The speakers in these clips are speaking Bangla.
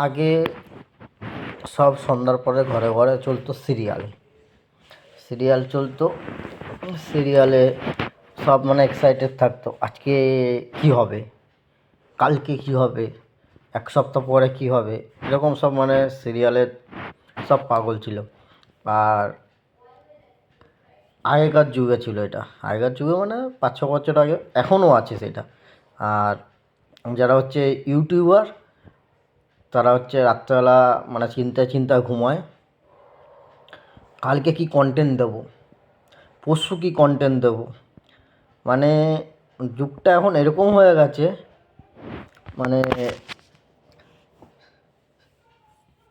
আগে সব সন্ধ্যার পরে ঘরে ঘরে চলতো সিরিয়াল। সিরিয়াল চলতো, সিরিয়ালে সব মানে এক্সাইটেড থাকতো, আজকে কি হবে, কালকে কি হবে, এক সপ্তাহ পরে কি হবে, এরকম সব মানে সিরিয়ালের সব পাগল ছিল। আর আগেকার যুগে ছিল এটা, আগেকার যুগে মানে 5-6 বছর আগে, এখনও আছে সেটা। আর যারা হচ্ছে ইউটিউবার, তারা হচ্ছে রাত্রেবেলা মানে চিন্তায় চিন্তায় ঘুমায়, কালকে কি কন্টেন্ট দেবো, পরশু কি কন্টেন্ট দেবো। মানে যুগটা এখন এরকম হয়ে গেছে, মানে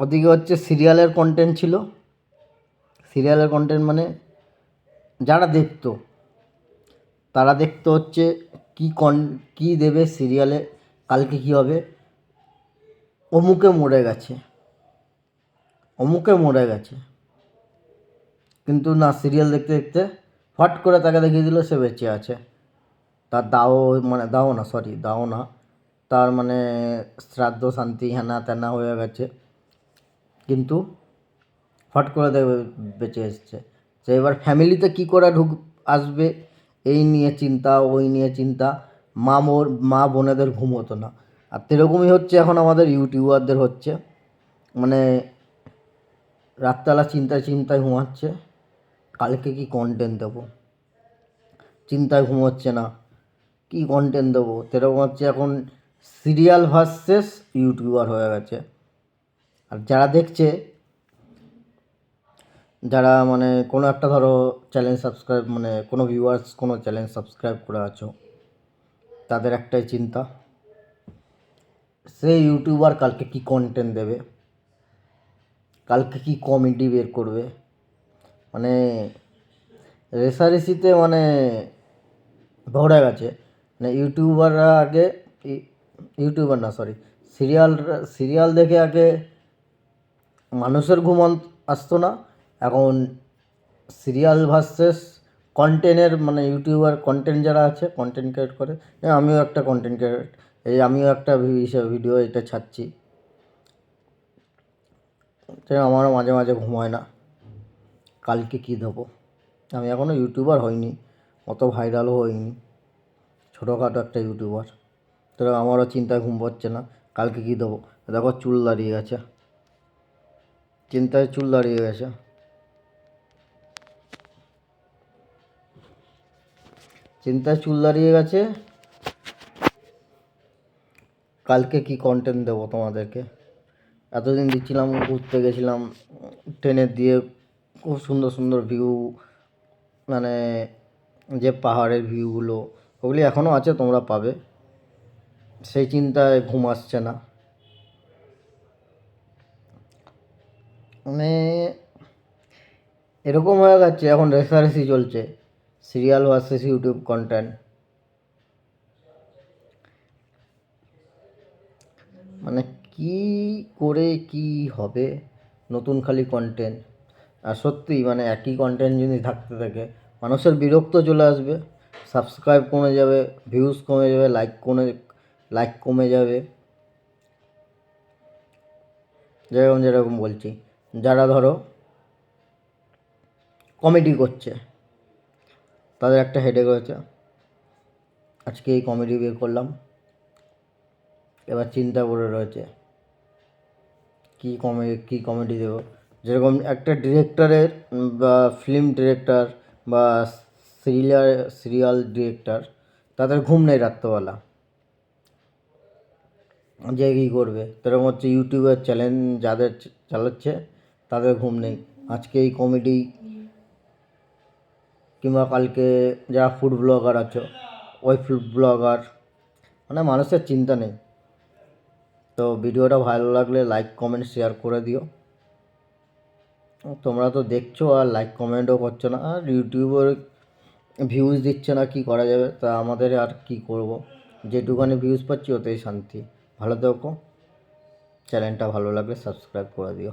ওদিকে হচ্ছে সিরিয়ালের কন্টেন্ট ছিল, সিরিয়ালের কন্টেন্ট মানে যারা দেখতো তারা দেখতো হচ্ছে কী দেবে সিরিয়ালে, কালকে কী হবে, অমুকে মরে গেছে, অমুকে মরে গেছে। কিন্তু না, সিরিয়াল দেখতে দেখতে হট করে তাকে দেখিয়ে দিল সে বেঁচে আছে, তার দাও না, তার মানে শ্রাদ্ধ শান্তি হ্যানা ত্যানা হয়ে গেছে, কিন্তু হট করে দেখবে বেঁচে এসছে। সে এবার ফ্যামিলিতে কী করে আসবে এই নিয়ে চিন্তা, ওই নিয়ে চিন্তা, মা বোনেদের ঘুম হতো না। আর সেরকমই হচ্ছে এখন আমাদের ইউটিউবারদের হচ্ছে, মানে রাত্রেবেলা চিন্তায় চিন্তায় ঘুমাচ্ছে, কালকে কি কন্টেন্ট দেবো, চিন্তায় ঘুমোচ্ছে না, কি কন্টেন্ট দেবো। সেরকম হচ্ছে এখন সিরিয়াল ভার্সেস ইউটিউবার হয়ে গেছে। আর যারা দেখছে, যারা মানে কোনো একটা ধরো চ্যানেল সাবস্ক্রাইব, মানে কোনো ভিউয়ার্স কোনো চ্যানেল সাবস্ক্রাইব করে আছো, তাদের একটাই চিন্তা, সেই ইউটিউবার কালকে কি কন্টেন্ট দেবে, কালকে কি কমেডি বের করবে। মানে রেষারেষিতে মানে ভরে গেছে। মানে ইউটিউবাররা আগে, ইউটিউবার না সরি, সিরিয়াল দেখে আগে মানুষের ঘুম আসতো না, এখন সিরিয়াল ভার্সেস কন্টেন্টের, মানে ইউটিউবার কন্টেন্ট যারা আছে, কন্টেন্ট ক্রিয়েট করে, আমিও একটা কন্টেন্ট ক্রিয়েট, আমিও একটা ভিডিও এটা ছাড়ছি, আমারও মাঝে মাঝে ঘুম হয় না, কালকে কী দেবো। আমি এখনও ইউটিউবার হইনি, অত ভাইরালও হইনি, ছোটোখাটো একটা ইউটিউবার, তো আমারও চিন্তায় ঘুম পাচ্ছে না, কালকে কী দেবো। দেখো চুল দাঁড়িয়ে গেছে, চিন্তায় চুল দাঁড়িয়ে গেছে, চিন্তায় চুল দাঁড়িয়ে গেছে, কালকে কি কন্টেন্ট দেবো তোমাদেরকে। এতদিন দিচ্ছিলাম, ঘুরতে গেছিলাম ট্রেনের দিয়ে, খুব সুন্দর সুন্দর ভিউ, মানে যে পাহাড়ের ভিউগুলো, ওগুলি এখনও আছে, তোমরা পাবে, সেই চিন্তায় ঘুম আসছে না। মানে এরকম হয়ে গেছে এখন, রেষারেষি চলছে সিরিয়াল ভার্সেস ইউটিউব কন্টেন্ট। মানে কি করে কি হবে, নতুন খালি কন্টেন্ট। আর সত্যি মানে একই কন্টেন্ট যদি থাকতে থাকে, মানুষের বিরক্ত চলে আসবে, সাবস্ক্রাইব কমে যাবে, ভিউজ কমে যাবে, লাইক কমে যাবে। যেরকম বলছি, যারা ধরো কমেডি করছে, তাদের একটা হেডেক হয়েছে, আজকে এই কমেডি বের করলাম, এবার চিন্তা করে রয়েছে কী কমেডি দেবো। যেরকম একটা ডিরেক্টরের, বা ফিল্ম ডিরেক্টর, বা সিরিয়াল ডিরেক্টর, তাদের ঘুম নেই রাত্রেবেলা, যে কী করবে। সেরকম হচ্ছে ইউটিউবের চ্যানেল যাদের চালাচ্ছে, তাদের ঘুম নেই, আজকে এই কমেডি, কিংবা কালকে যারা ফুড ব্লগার আছে, ওই ফুড ব্লগার, মানে মানুষের চিন্তা নেই। তো ভিডিওটা ভালো লাগলে লাইক কমেন্ট শেয়ার করে দিও। তোমরা তো দেখছো আর লাইক কমেন্টও করছো না, আর ইউটিউবের ভিউজ দিচ্ছে না, কি করা যাবে, তা আমাদের আর কি করব, যেটুখানি ভিউজ পাচ্ছি ওতেই শান্তি। ভালো থেকো, চ্যানেলটা ভালো লাগলে সাবস্ক্রাইব করে দিও।